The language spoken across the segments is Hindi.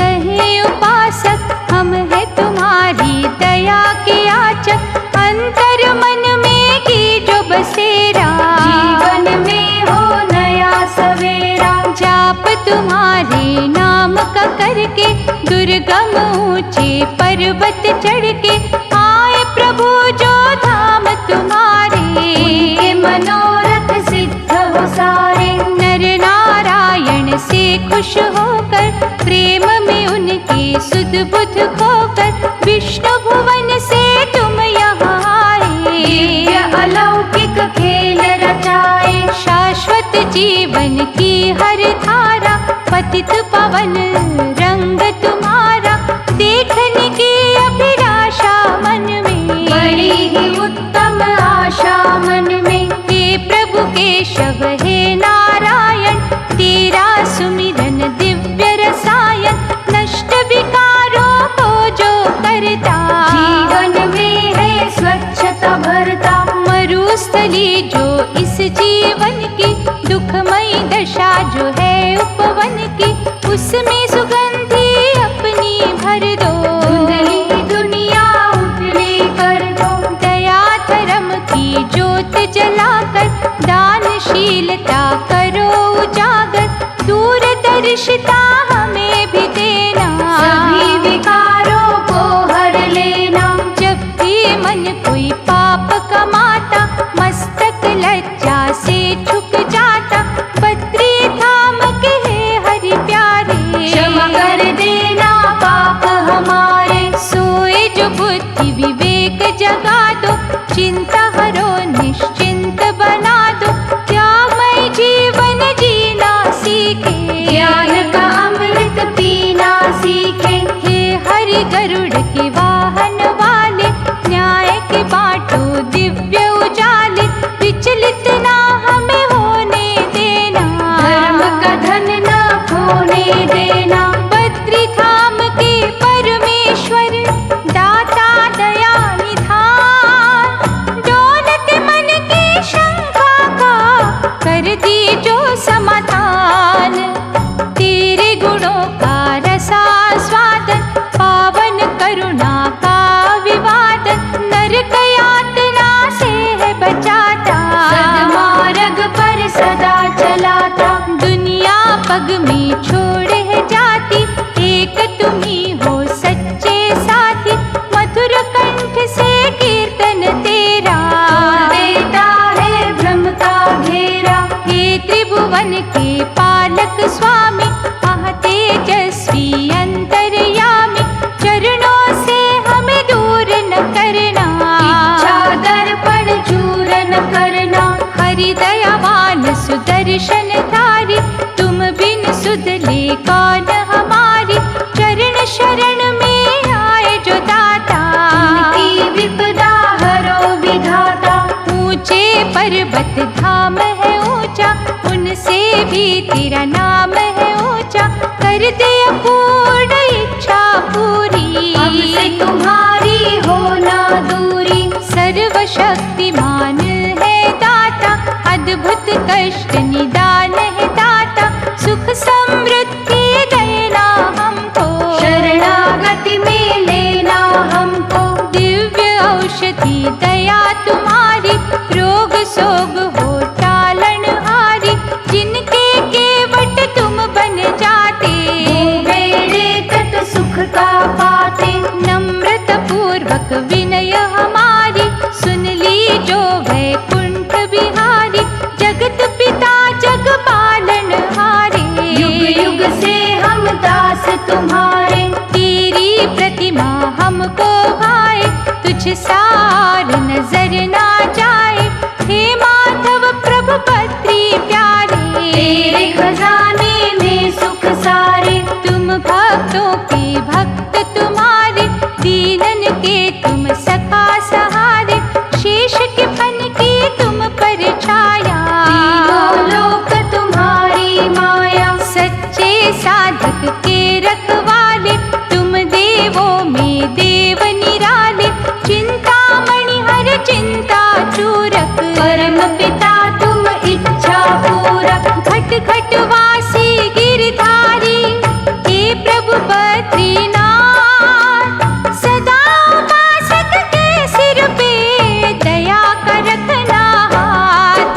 कहे उपासक हम है तुम्हारी दया के याचक। अंतर मन में की जो बसेरा, जीवन में हो नया सवेरा। जाप तुम्हारे नाम का करके, दुर्गम ऊंचे पर्वत चढ़ के, आए प्रभु जो धाम तुम्हारे। उनके मनोरथ सिद्ध हो सारे। नर नारायण से खुश होकर, प्रेम में उनके सुध बुध खोकर, विष्णु भुवन से तुम यहाँ आए। दिव्य अलौकिक खेल रचाए। शाश्वत जीवन की हर धारा, पतित पावन रंग तुम्हारा, देखने की अभिलाषा मन में। बड़ी ही उत्तम आशा मन में। हे प्रभु केशव हे नारायण, तेरा सुमिरन दिव्य रसायन, नष्ट विकारों को जो करता, जीवन में है स्वच्छता भरता। मरुस्थली जो इस जीवन की, दुखमयी दशा जो है उपवन की, उसमें सुगंधि अपनी भर दो। धुंधली दुनिया उजली कर दो। दया धर्म की ज्योत जलाकर, दानशीलता करो उजागर, दूरदर्शिता हमें भी देना। सभी विकारों को हर लेना। जब भी मन कोई पाप कमाता, मस्तक लज्जा से झुक जाता, बद्री धाम के हे हरि प्यारे। क्षमा कर देना पाप हमारे। सोए जो बुद्धि विवेक जगा दो, चिंता हरो निश्चिंत बना दो, त्यागमय जीवन जीना सीखे। ज्ञान का अमृत पीना सीखे। हे हरि गरुड़ के वाहन वाले, न्याय के बांटो दिव्य उजाले, विचलित ना हमें होने देना। धर्म का धन न खोने देना। बद्री धाम के परमेश्वर, दाता दया निधान, डोलत मन की शंका का कर दी जो समाधान। तेरे गुणों का रसास्वादन, पावन करुणा का विवादन, नरक यातना से है बचाता। सन्मार्ग पर सदा चलाता। दुनिया पग में छोड़ है जाती, एक तुम्ही हो सच्चे साथी, मधुर कंठ से कीर्तन तेरा, देता है भ्रम का घेरा। हे त्रिभुवन के पालक स्वामी, आह तेजस्वी अंतर्यामी, चरणों से हमें दूर न करना। इच्छा दर्पण चूर न करना। हरि दयावान सुदर्शन धारी, तुम बिन सुध ले कौन हमारी, चरण शरण में आए जो दाता। उनकी विपदा हरो विधाता। ऊंचे पर्वत धाम है ऊंचा, उनसे भी तेरा नाम है ऊंचा, कर दे अपूर्ण इच्छा पूरी। हमसे तुम्हारी हो ना दूरी। सर्वशक्तिमान है दाता, अद्भुत कष्ट निदान है दाता, सुख समृद्धि देना हमको। शरणागति में लेना हमको। दिव्य औषधि दया तुम्हारी, रोग सोग हो टालन हारी, जिनके केवट तुम बन जाते। बेड़े तट सुख का पाते। नम्रता पूर्वक विनय हमारी, सुन ली जो वैकुंठ बिहारी, जगत पिता जग पालन हारे। युग युग से हम दास तुम्हारे। तेरी प्रतिमा हमको भाए, तुझ सार नजर ना जाए, हे माधव प्रभु पत्री प्यारे। तेरे खजाने में सुख सारे। तुम भक्तों के भक्त तुम्हारे, दीनन के तुम सखा सहारे, शेष के फन की तुम पर छाया। तीनों लोक तुम्हारी माया। सच्चे साधक के रखवाले, तुम देवों में देव निराले, चिंतामणि हर चिंता चूरक, परम पिता तुम इच्छा पूरक। घट घट वासी गिरधारी, हे प्रभु बद्रीनाथ, सदा उपासक के सिर पे दया का रखना हाथ।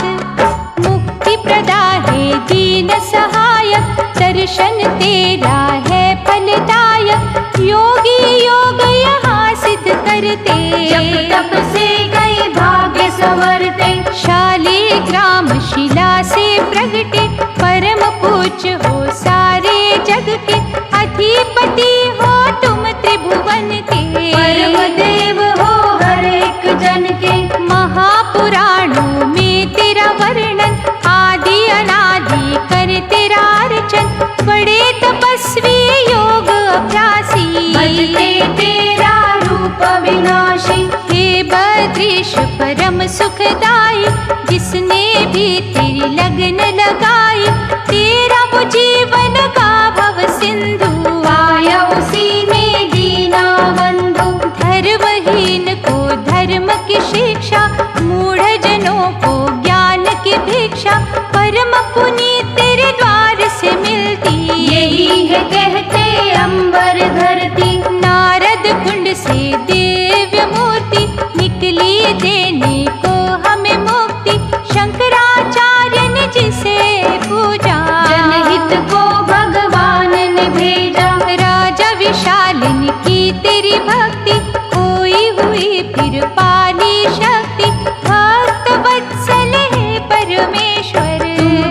मुक्ति प्रदा है दीन सहायक, दर्शन तेरा है फलदायक। योगी योग यहाँ सिद्ध करते, जप तप से कई भाग्य संवरते। शालिग्राम शिला से प्रगटे, परम पूज्य हो सारे जग के। अधिपति हो तुम त्रिभुवन के, परम देव हो हर एक जन के। महापुराणों में तेरा वर्णन, आदि अनादि कर तेरा अर्चन। बड़े तपस्वी योग अभ्यासी, भजते तेरा रूप विनाशी। हे बद्रीश परम सुखदाई, जिसने भी तेरी लगन लगाई। तेरा वो जीवन का भव सिंधु, आया उसी में दीना बंधु। धर्महीन को धर्म की शिक्षा, मूढ़ जनों को ज्ञान की भिक्षा। परम पुनीत तेरे द्वार से मिलती, यही है कहते अंबर धरती। नारद कुंड से दिव्य मूर्ति निकली, देने को हमें मुक्ति। शंकराचार्य ने जिसे पूजा, जनहित को भगवान ने भेजा। राजा विशालन की तेरी भक्ति, खोई हुई फिर पाली शक्ति। भक्त वत्सल है परमेश्वर,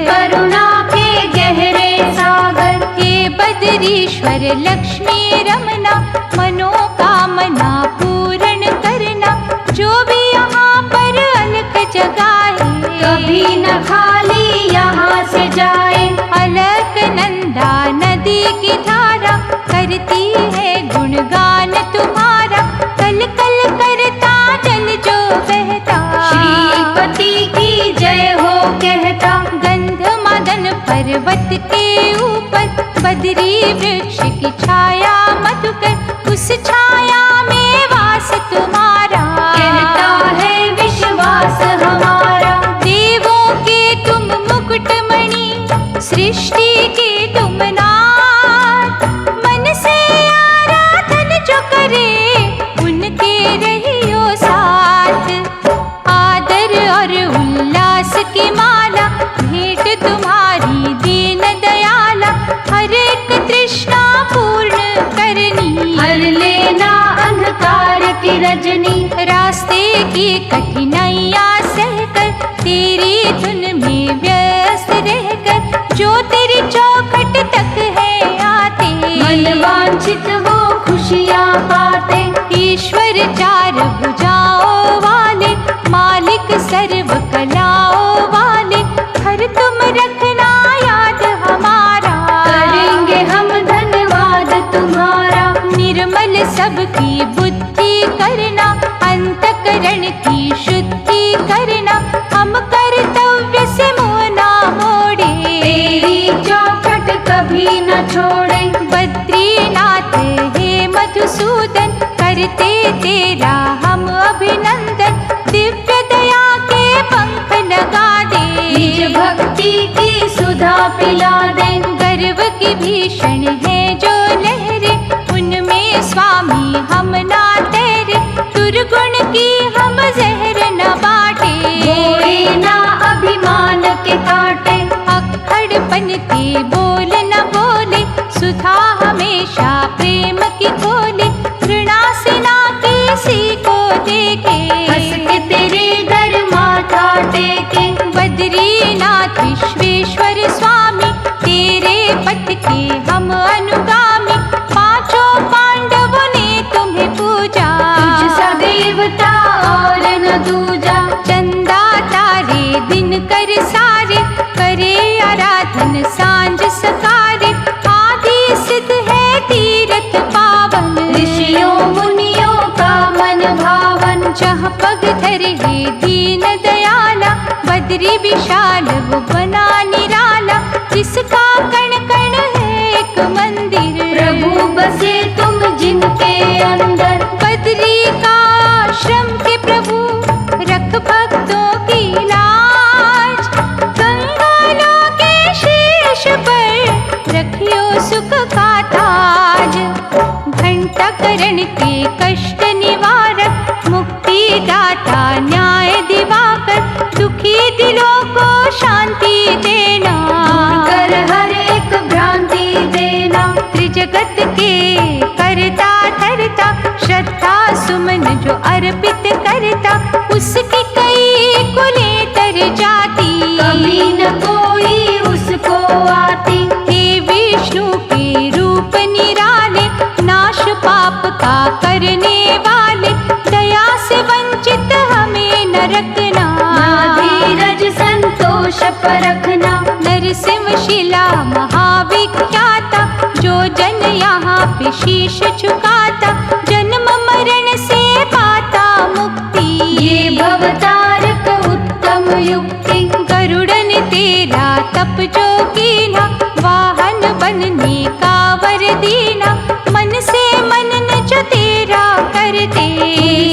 करुणा के गहरे सागर। हे बद्रीश्वर लक्ष्मी रमना, मनोकामना पूर्ण करना। जो भी यहाँ पर अलख जगाए, कभी न खाली यहाँ से जाए। अलकनंदा नदी की धारा, करती है गुणगान तुम्हारा। कल कल करता जल जो बहता, श्रीपति की जय हो कहता। गंध मदन पर्वत के ऊपर, बद्री वृक्ष की छाया मधुकर। उस छाया में वास तुम्हारा, कहता है विश्वास हमारा। देवों के तुम मुकुटमणि, सृष्टि के तुम नाथ। मन से आराधन जो करे, उनके रहियो साथ। आदर और उल्लास की माला, भेंट तुम्हारी दीन दयाला। हर एक तृष्णा पूर्ण करनी, हर लेना अंधकार की रजनी। रास्ते की कठिनाइयाँ सहकर, तेरी धुन में व्यस्त रहकर। जो तेरी चौखट तक है आते, मन वांछित वो खुशियाँ पाते। ईश्वर चार भुजाओं वाले, मालिक सर्व कलाओं वाले। हर तुम रखना याद हमारा, करेंगे हम धन्यवाद तुम्हारा। निर्मल सबकी बुद्धि करना, अंतकरण की शुद्धि करना। हम कर्तव्य से मुँह ना मोड़े, तेरी चौखट कभी न छोड़े। बद्रीनाथ हे मधुसूदन, करते तेरा हम अभिनंदन। दिव्य दया के पंख लगा दे, निज भक्ति की सुधा पिला दे। गर्व की भीषण है जो लहरे, उनमें स्वामी हम ना तेरे। दुर्गुण की हम जहर न बाटे, बोए ना अभिमान के काटे। अक्खड़पन के बोल न बोले, सुधा हमेशा प्रेम की खोले। घृणा से ना किसी को देखे, हंस के तेरे दर माथा टेके। बद्रीनाथ विश्वेश्वर स्वामी, तेरे पथ के हम अनुगामी। पांचों पांडवों ने तुम्हें पूजा, तुझ सा देवता और न दूजा। चंदा तारे दिन कर सारे, करे आराधन सांझ सकारे। आदि सिद्ध है तीरथ पावन, ऋषियों मुनियों का मन भावन। जहाँ पग धरे है दीन दयाला, बद्री विशाल वो बना निराला। जिसका कण कण है एक मंदिर, प्रभु बसे तुम जिनके अंदर। बद्री का आश्रम के प्रभु, रख भक्तों की लाज। गंगा के शीश पर रखियो सुख का ताज। अंतकरण के कष्ट निवारक, मुक्ति दाता न्याय दिवाकर, दुखी दिलों को शांति देना, कर हर एक भ्रांति देना। त्रिजगत के करता धरता, श्रद्धा सुमन जो अर्पित करता, उसकी कई कुलें तर जाती, कभी न कोई उसको आती। हे विष्णु के रूप निराले, नाश पाप का करने वाले, दया से वंचित हमें न रखना, धीरज संतोष परखना। नरसिंह शिला महाविख्याता, जो जन यहाँ पे शीश झुकाता, जन्म मरण से पाता मुक्ति, ये भवतारक उत्तम युक्ति। गरुड़न तेरा तप जो कीना, वाहन बनने का वर दीना, मन से मनन जो तेरा करते,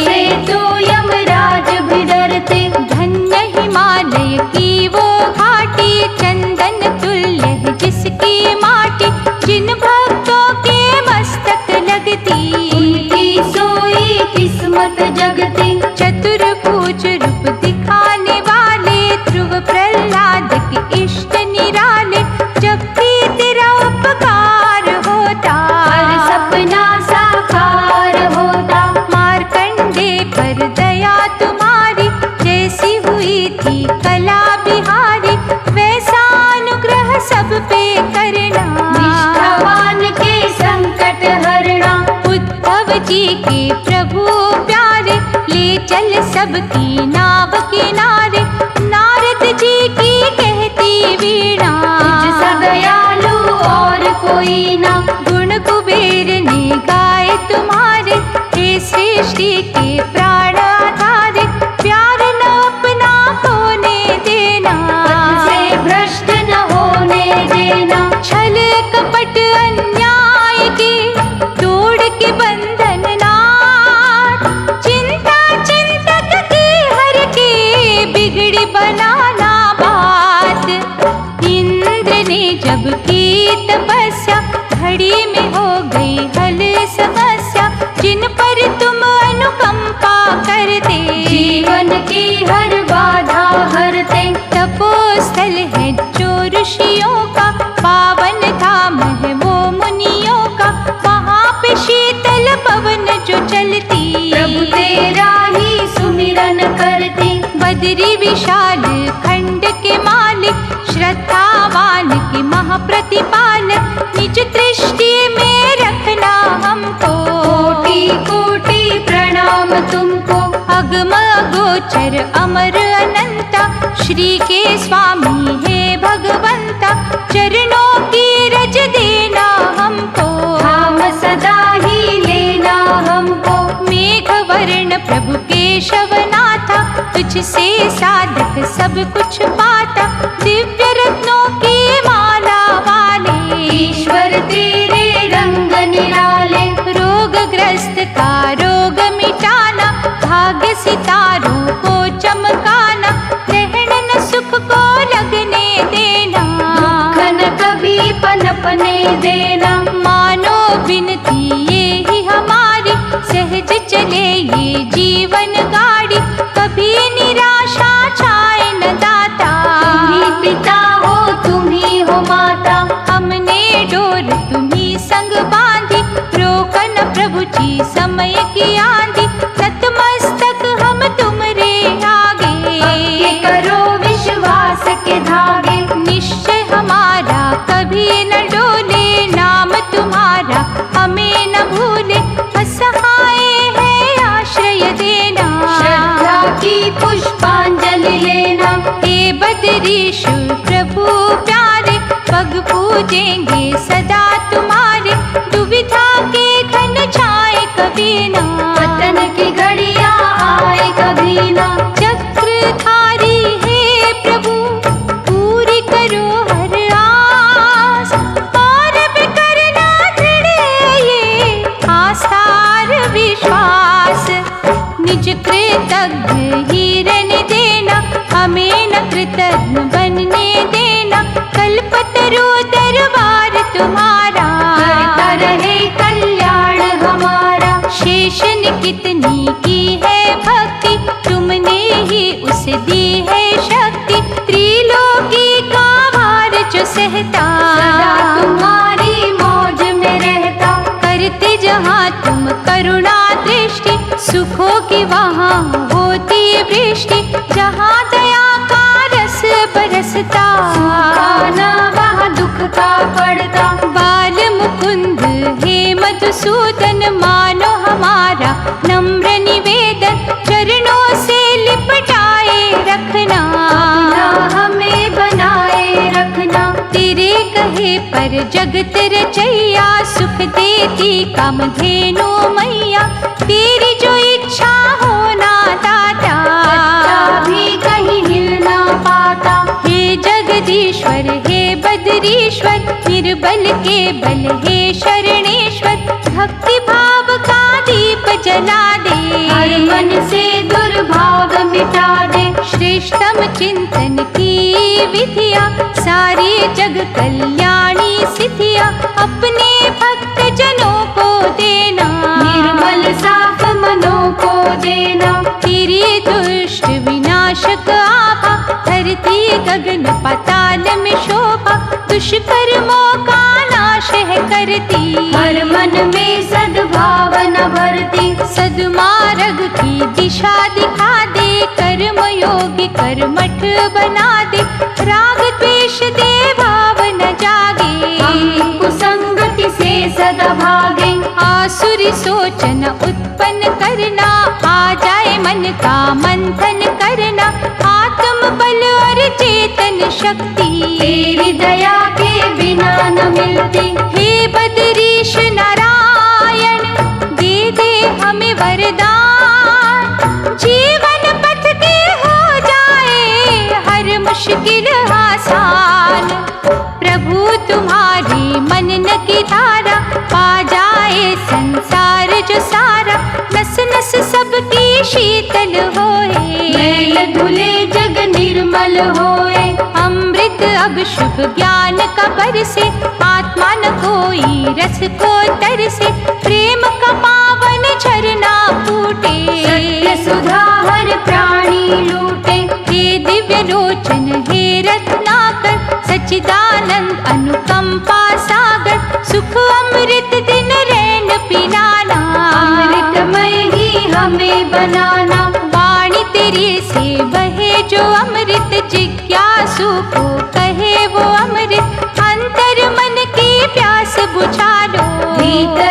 से तो यमराज भी डरते। धन्य हिमालय की वो घाटी, चंदन तुल्य है जिसकी माटी, जिन भक्तों के मस्तक लगती, उनकी सोई किस्मत जगती। चतुर्भुज रूप दिखाने वाले, ध्रुव प्रहलाद के इष्ट निराले, जब भी तेरा उपकार होता, हर सपना साकार होता। मार्कंडे पर दया तुम्हारी, जैसी हुई थी कला बिहारी, वैसा अनुग्रह सब पे करना, निष्ठावान के संकट हरना। उद्धव जी के प्रभु प्यारे, ले चल सबकी नाव किनारे, नारद जी की कहती वीणा, तुझ सा दयालु और कोई ना। गुण कुबेर ने गाए तुम्हारे, हे सृष्टि के प्राण आधारे, प्यार न अपना होने देना, पथ से भ्रष्ट न होने देना। छल कपट अन्याय के तोड़ के बंधन नाथ, चिंता चिंतक की हर के बिगड़ी बनाना बात, इंद्र ने जब की तपस्या, घड़ी में हो गई हल समस्या, जिन पर तुम अनुकंपा करते, जीवन की हर बाधा हरते। तपोस्थल है जो ऋषियों का, पावन धाम है वो मुनियों का, वहाँ पे शीतल पवन जो चलती, प्रभु तेरा ही सुमिरन करती। बद्री विशाल खंड के मालिक, श्रद्धावान के महाप्रतिपालक, निज दृष्टि में रखना हमको, कोटि कोटि प्रणाम तुमको। अगम गोचर अमर अनंता, श्री के स्वामी है भगवंता, चरणों की रज देना हमको, धाम सदा ही लेना हमको। मेघ वर्ण प्रभु केशवनाथा, तुझसे साधक सब कुछ पाता, दिव्य रत्नों की माला वाले, ईश्वर तेरे रंग निराले। रोगग्रस्त का रोग मिटाना, भाग्य सितारों को चमकाना, ग्रहण न सुख को लगने देना, दुख न कभी पनपने देना। मानो बिनती ये ही हमारी, सहज चले ये जीवन गाड़ी, कभी निराशा छाए न दाता, तुम ही पिता हो तुम ही हो माता। हमने डोर तुम्ही संग बांधी, रोकन प्रभु जी समय की आंधी, नतमस्तक हम तुमरे आगे, ये करो विश्वास के धागे। निश्चय हमारा कभी न डोले, नाम तुम्हारा हमें न भूले, असहाय है आश्रय देना, श्रद्धा की पुष्पांजलि लेना। हे बद्रीश प्रभु प्यारे, पग पूजेंगे सदा तुम्हारे, दुविधा के घन छाए कभी ना, पतन की घड़ियां आए कभी ना। चक्रधारी हे प्रभु, पूरी करो हर आस, और भी करना दृढ़ ये आस्थार विश्वास, निज कृतज्ञ हिरण देना, हमें न कृतज्ञ बनने देना, कल्पतरु दरबार तुम्हारा, करता रहे कल्याण हमारा। रहते जहाँ तुम करुणा दृष्टि, सुखों की वहाँ होती वृष्टि। जहाँ दया का रस बरसता, खाना वहाँ दुख का पड़ता। बाल मुकुंद हे मधुसूदन, मानो हमारा नम्र निवेदन, चरणों से लिपटाए रखना, हमें बनाए रखना। तेरे कहे पर जगत रचैया, सुख देती कामधेनु मैया। तेरी जो इच्छा हो ना दाता, भी कहीं हिल ना पाता। हे जगदीश्वर हे बदरीश्वर, निर्बल के बल हे शरणेश्वर। भक्ति भाव का दीप जला दे, हर मन से दुर्भाव मिटा दे। श्रेष्ठतम चिंतन की विधिया, सारी जग कल्याणी सिद्धिया। अपने भक्त जनों को देना, निर्मल साफ मनों को देना। तेरी दुष्ट विनाशक आभा, धरती गगन पाताल में शोभा। दुष्कर्मों का नाश है करती, हर मन में सद्भावना भरती। सद्मार्ग की दिशा दिखा दे, कर्म योगी कर्मठ बना दे। राग द्वेष दे भाव न जागे, हम कुसंगति से सदा भागे। आसुरी सोचना उत्पन्न करना, आ जाए मन का मंथन करना। आत्म बल और चेतन शक्ति, तेरी दया के बिना न मिलती। हे बदरीश नारायण, दे दे हमें वरदान। जीवन पथ के हो जाए हर मुश्किल आसान। प्रभु तुम्हारी मनन की धारा, पा जाए संसार जो सारा। नस नस सबकी शीतल होए, मैल धुले जग निर्मल होए। अमृत अब शुभ ज्ञान का बरसे, आत्मा न कोई रस को तरसे। प्रेम का पावन झरना फूटे, सत्य सुधा हर प्राणी लूटे। हे दिव्य लोचन हे रत्नाकर, सच्चिदानंद अनुकंपा सागर। सुख अमृत दिन रैन पिलाना, अमृतमय ही हमें बनाना। वाणी तेरी से बहे जो अमृत, जिज्ञासु को कहे वो अमृत। अंतर मन की प्यास बुझा लो, भीतर